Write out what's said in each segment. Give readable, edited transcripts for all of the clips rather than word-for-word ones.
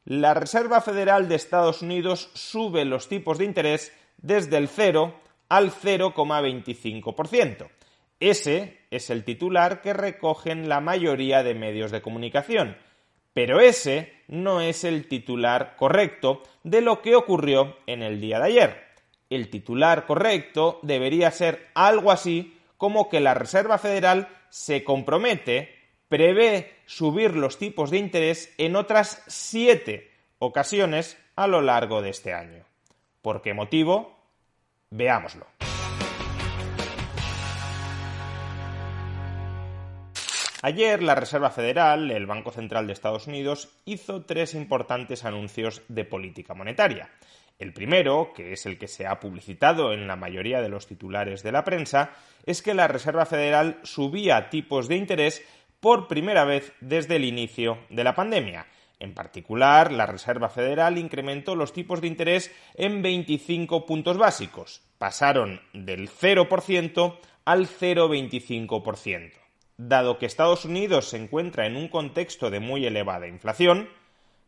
la Reserva Federal de Estados Unidos sube los tipos de interés desde el 0 al 0,25%. Ese es el titular que recogen la mayoría de medios de comunicación. Pero ese no es el titular correcto de lo que ocurrió en el día de ayer. El titular correcto debería ser algo así como que la Reserva Federal se compromete, prevé subir los tipos de interés en otras 7 ocasiones a lo largo de este año. ¿Por qué motivo? Veámoslo. Ayer la Reserva Federal, el Banco Central de Estados Unidos, hizo 3 importantes anuncios de política monetaria. El primero, que es el que se ha publicitado en la mayoría de los titulares de la prensa, es que la Reserva Federal subía tipos de interés por primera vez desde el inicio de la pandemia. En particular, la Reserva Federal incrementó los tipos de interés en 25 puntos básicos. Pasaron del 0% al 0,25%. Dado que Estados Unidos se encuentra en un contexto de muy elevada inflación,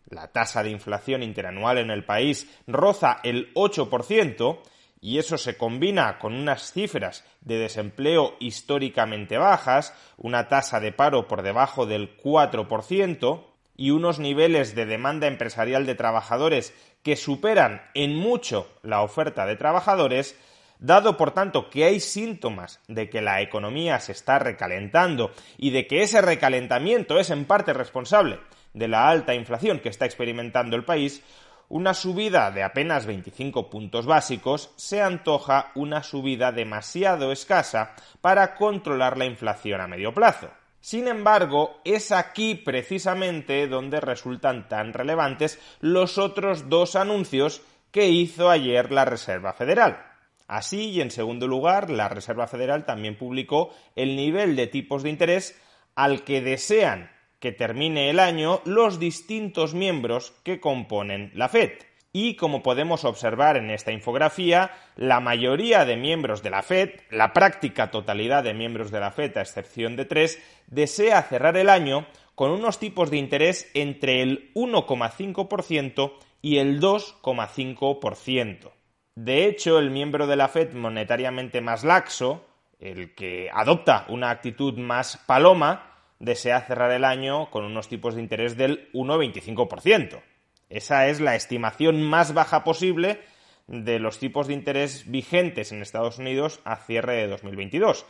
la tasa de inflación interanual en el país roza el 8%, y eso se combina con unas cifras de desempleo históricamente bajas, una tasa de paro por debajo del 4% y unos niveles de demanda empresarial de trabajadores que superan en mucho la oferta de trabajadores. Dado, por tanto, que hay síntomas de que la economía se está recalentando y de que ese recalentamiento es en parte responsable de la alta inflación que está experimentando el país, una subida de apenas 25 puntos básicos se antoja una subida demasiado escasa para controlar la inflación a medio plazo. Sin embargo, es aquí precisamente donde resultan tan relevantes los otros 2 anuncios que hizo ayer la Reserva Federal. Así, y en segundo lugar, la Reserva Federal también publicó el nivel de tipos de interés al que desean que termine el año los distintos miembros que componen la FED. Y, como podemos observar en esta infografía, la mayoría de miembros de la FED, la práctica totalidad de miembros de la FED, a excepción de 3, desea cerrar el año con unos tipos de interés entre el 1,5% y el 2,5%. De hecho, el miembro de la FED monetariamente más laxo, el que adopta una actitud más paloma, desea cerrar el año con unos tipos de interés del 1,25%. Esa es la estimación más baja posible de los tipos de interés vigentes en Estados Unidos a cierre de 2022.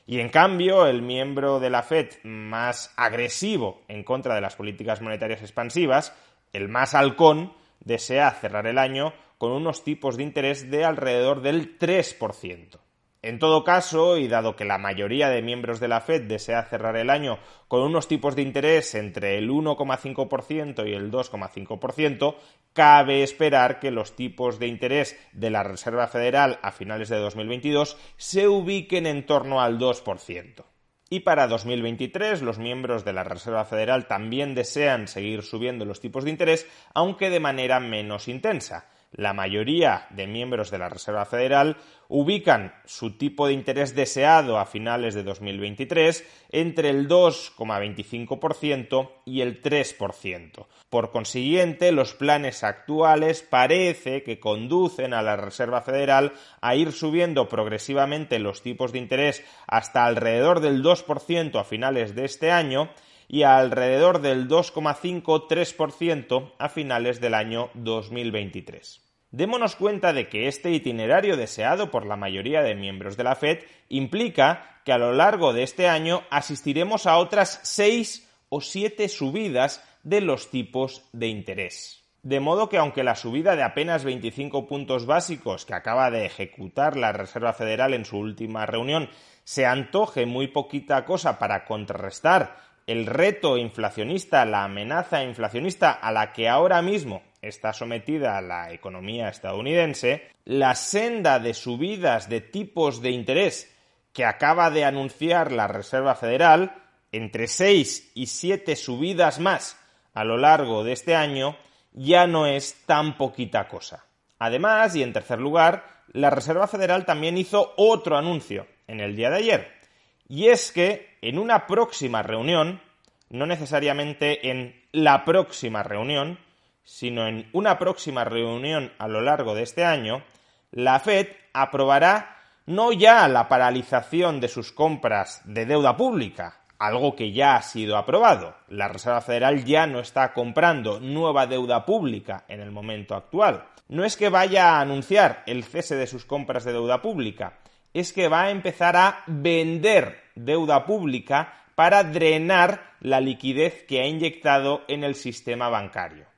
Y en cambio, el miembro de la FED más agresivo en contra de las políticas monetarias expansivas, el más halcón, desea cerrar el año con unos tipos de interés de alrededor del 3%. En todo caso, y dado que la mayoría de miembros de la FED desea cerrar el año con unos tipos de interés entre el 1,5% y el 2,5%, cabe esperar que los tipos de interés de la Reserva Federal a finales de 2022 se ubiquen en torno al 2%. Y para 2023, los miembros de la Reserva Federal también desean seguir subiendo los tipos de interés, aunque de manera menos intensa. La mayoría de miembros de la Reserva Federal ubican su tipo de interés deseado a finales de 2023 entre el 2,25% y el 3%. Por consiguiente, los planes actuales parece que conducen a la Reserva Federal a ir subiendo progresivamente los tipos de interés hasta alrededor del 2% a finales de este año y a alrededor del 2,5-3% a finales del año 2023. Démonos cuenta de que este itinerario deseado por la mayoría de miembros de la FED implica que a lo largo de este año asistiremos a otras 6 o 7 subidas de los tipos de interés. De modo que aunque la subida de apenas 25 puntos básicos que acaba de ejecutar la Reserva Federal en su última reunión se antoje muy poquita cosa para contrarrestar el reto inflacionista, la amenaza inflacionista a la que ahora mismo está sometida la economía estadounidense, la senda de subidas de tipos de interés que acaba de anunciar la Reserva Federal, entre 6 y 7 subidas más a lo largo de este año, ya no es tan poquita cosa. Además, y en tercer lugar, la Reserva Federal también hizo otro anuncio en el día de ayer, y es que en una próxima reunión, no necesariamente en la próxima reunión, sino en una próxima reunión a lo largo de este año, la Fed aprobará no ya la paralización de sus compras de deuda pública, algo que ya ha sido aprobado. La Reserva Federal ya no está comprando nueva deuda pública en el momento actual. No es que vaya a anunciar el cese de sus compras de deuda pública, es que va a empezar a vender deuda pública para drenar la liquidez que ha inyectado en el sistema bancario.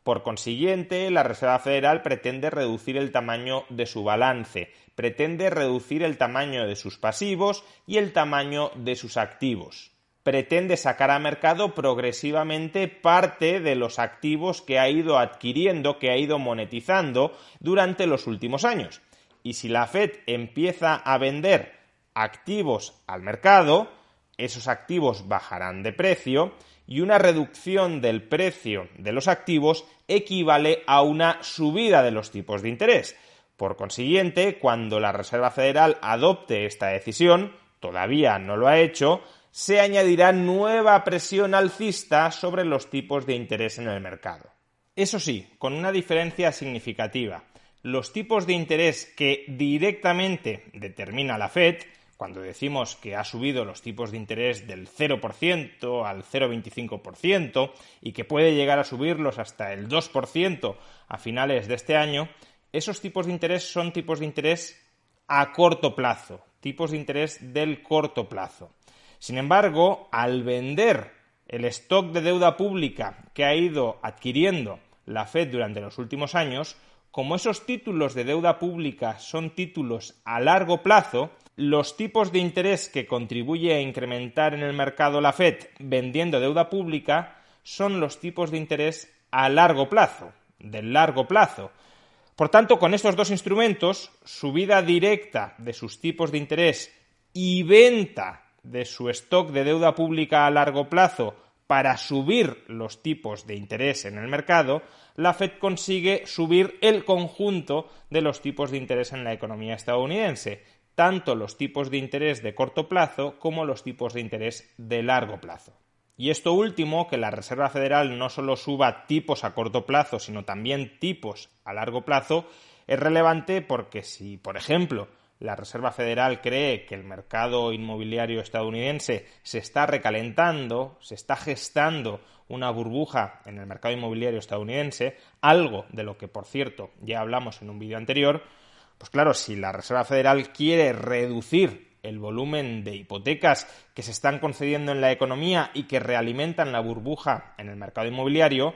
Por consiguiente, la Reserva Federal pretende reducir el tamaño de su balance, pretende reducir el tamaño de sus pasivos y el tamaño de sus activos. Pretende sacar a mercado progresivamente parte de los activos que ha ido adquiriendo, que ha ido monetizando durante los últimos años. Y si la Fed empieza a vender activos al mercado, esos activos bajarán de precio y una reducción del precio de los activos equivale a una subida de los tipos de interés. Por consiguiente, cuando la Reserva Federal adopte esta decisión, todavía no lo ha hecho, se añadirá nueva presión alcista sobre los tipos de interés en el mercado. Eso sí, con una diferencia significativa. Los tipos de interés que directamente determina la Fed, cuando decimos que ha subido los tipos de interés del 0% al 0,25% y que puede llegar a subirlos hasta el 2% a finales de este año, esos tipos de interés son tipos de interés a corto plazo, tipos de interés del corto plazo. Sin embargo, al vender el stock de deuda pública que ha ido adquiriendo la Fed durante los últimos años, como esos títulos de deuda pública son títulos a largo plazo, los tipos de interés que contribuye a incrementar en el mercado la Fed vendiendo deuda pública son los tipos de interés a largo plazo, del largo plazo. Por tanto, con estos dos instrumentos, subida directa de sus tipos de interés y venta de su stock de deuda pública a largo plazo para subir los tipos de interés en el mercado, la Fed consigue subir el conjunto de los tipos de interés en la economía estadounidense, tanto los tipos de interés de corto plazo como los tipos de interés de largo plazo. Y esto último, que la Reserva Federal no solo suba tipos a corto plazo, sino también tipos a largo plazo, es relevante porque si, por ejemplo, la Reserva Federal cree que el mercado inmobiliario estadounidense se está recalentando, se está gestando una burbuja en el mercado inmobiliario estadounidense, algo de lo que, por cierto, ya hablamos en un vídeo anterior, pues claro, si la Reserva Federal quiere reducir el volumen de hipotecas que se están concediendo en la economía y que realimentan la burbuja en el mercado inmobiliario,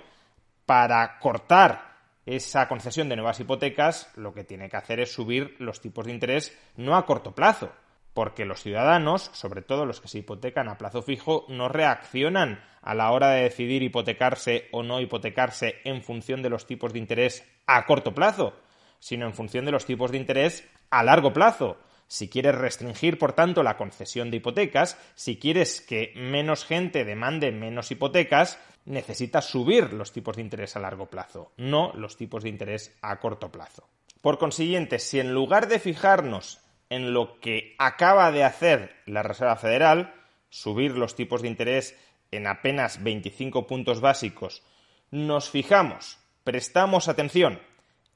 para cortar esa concesión de nuevas hipotecas, lo que tiene que hacer es subir los tipos de interés no a corto plazo, porque los ciudadanos, sobre todo los que se hipotecan a plazo fijo, no reaccionan a la hora de decidir hipotecarse o no hipotecarse en función de los tipos de interés a corto plazo, sino en función de los tipos de interés a largo plazo. Si quieres restringir, por tanto, la concesión de hipotecas, si quieres que menos gente demande menos hipotecas, necesitas subir los tipos de interés a largo plazo, no los tipos de interés a corto plazo. Por consiguiente, si en lugar de fijarnos en lo que acaba de hacer la Reserva Federal, subir los tipos de interés en apenas 25 puntos básicos, nos fijamos, prestamos atención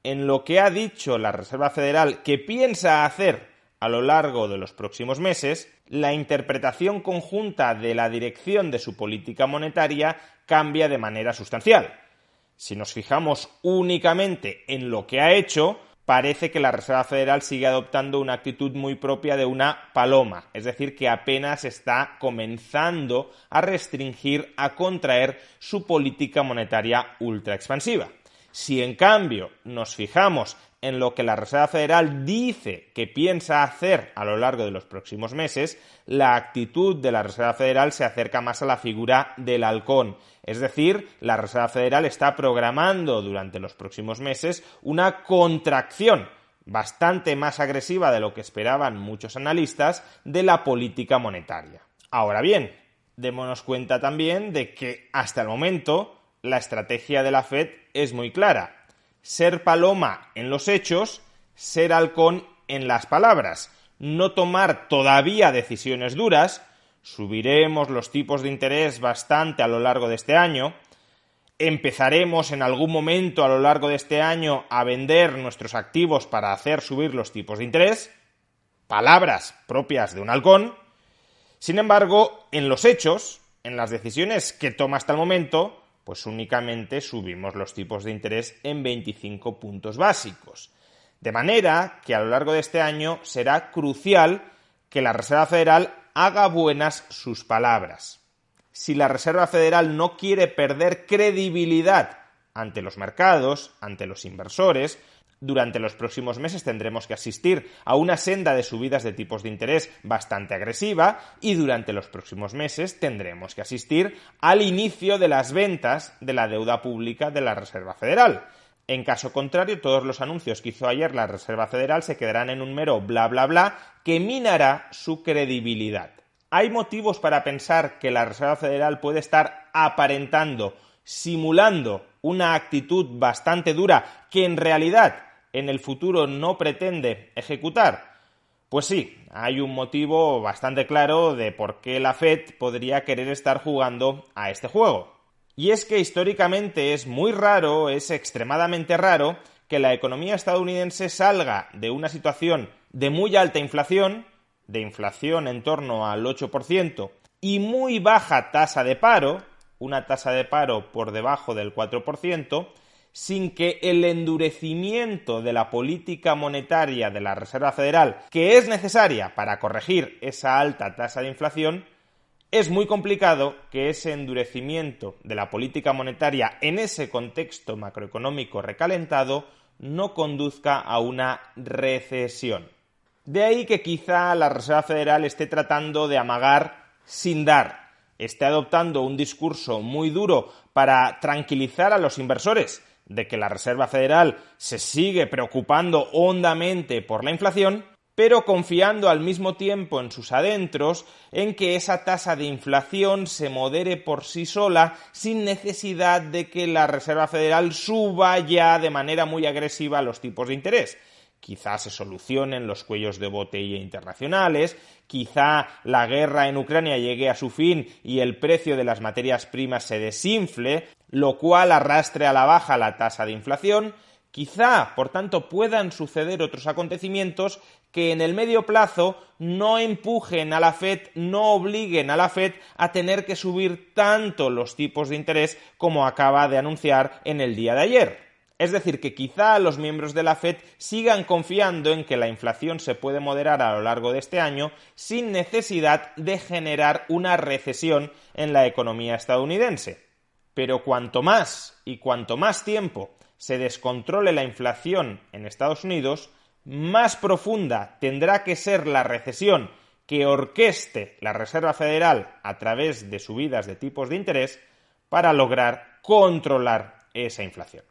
en lo que ha dicho la Reserva Federal que piensa hacer a lo largo de los próximos meses, la interpretación conjunta de la dirección de su política monetaria cambia de manera sustancial. Si nos fijamos únicamente en lo que ha hecho, parece que la Reserva Federal sigue adoptando una actitud muy propia de una paloma, es decir, que apenas está comenzando a restringir, a contraer su política monetaria ultra expansiva. Si en cambio nos fijamos en lo que la Reserva Federal dice que piensa hacer a lo largo de los próximos meses, la actitud de la Reserva Federal se acerca más a la figura del halcón. Es decir, la Reserva Federal está programando durante los próximos meses una contracción bastante más agresiva de lo que esperaban muchos analistas de la política monetaria. Ahora bien, démonos cuenta también de que hasta el momento la estrategia de la Fed es muy clara. Ser paloma en los hechos, ser halcón en las palabras. No tomar todavía decisiones duras, subiremos los tipos de interés bastante a lo largo de este año, empezaremos en algún momento a lo largo de este año a vender nuestros activos para hacer subir los tipos de interés. Palabras propias de un halcón. Sin embargo, en los hechos, en las decisiones que toma hasta el momento, pues únicamente subimos los tipos de interés en 25 puntos básicos. De manera que a lo largo de este año será crucial que la Reserva Federal haga buenas sus palabras. Si la Reserva Federal no quiere perder credibilidad ante los mercados, ante los inversores, durante los próximos meses tendremos que asistir a una senda de subidas de tipos de interés bastante agresiva y durante los próximos meses tendremos que asistir al inicio de las ventas de la deuda pública de la Reserva Federal. En caso contrario, todos los anuncios que hizo ayer la Reserva Federal se quedarán en un mero bla bla bla que minará su credibilidad. Hay motivos para pensar que la Reserva Federal puede estar aparentando, simulando una actitud bastante dura que en realidad en el futuro no pretende ejecutar. Pues sí, hay un motivo bastante claro de por qué la Fed podría querer estar jugando a este juego. Y es que históricamente es muy raro, es extremadamente raro, que la economía estadounidense salga de una situación de muy alta inflación, de inflación en torno al 8%, y muy baja tasa de paro, una tasa de paro por debajo del 4%, sin que el endurecimiento de la política monetaria de la Reserva Federal, que es necesaria para corregir esa alta tasa de inflación, es muy complicado que ese endurecimiento de la política monetaria en ese contexto macroeconómico recalentado no conduzca a una recesión. De ahí que quizá la Reserva Federal esté tratando de amagar sin dar, esté adoptando un discurso muy duro para tranquilizar a los inversores de que la Reserva Federal se sigue preocupando hondamente por la inflación, pero confiando al mismo tiempo en sus adentros en que esa tasa de inflación se modere por sí sola sin necesidad de que la Reserva Federal suba ya de manera muy agresiva los tipos de interés. Quizá se solucionen los cuellos de botella internacionales, quizá la guerra en Ucrania llegue a su fin y el precio de las materias primas se desinfle, lo cual arrastre a la baja la tasa de inflación. Quizá, por tanto, puedan suceder otros acontecimientos que en el medio plazo no empujen a la Fed, no obliguen a la Fed a tener que subir tanto los tipos de interés como acaba de anunciar en el día de ayer. Es decir, que quizá los miembros de la Fed sigan confiando en que la inflación se puede moderar a lo largo de este año sin necesidad de generar una recesión en la economía estadounidense. Pero cuanto más y cuanto más tiempo se descontrole la inflación en Estados Unidos, más profunda tendrá que ser la recesión que orqueste la Reserva Federal a través de subidas de tipos de interés para lograr controlar esa inflación.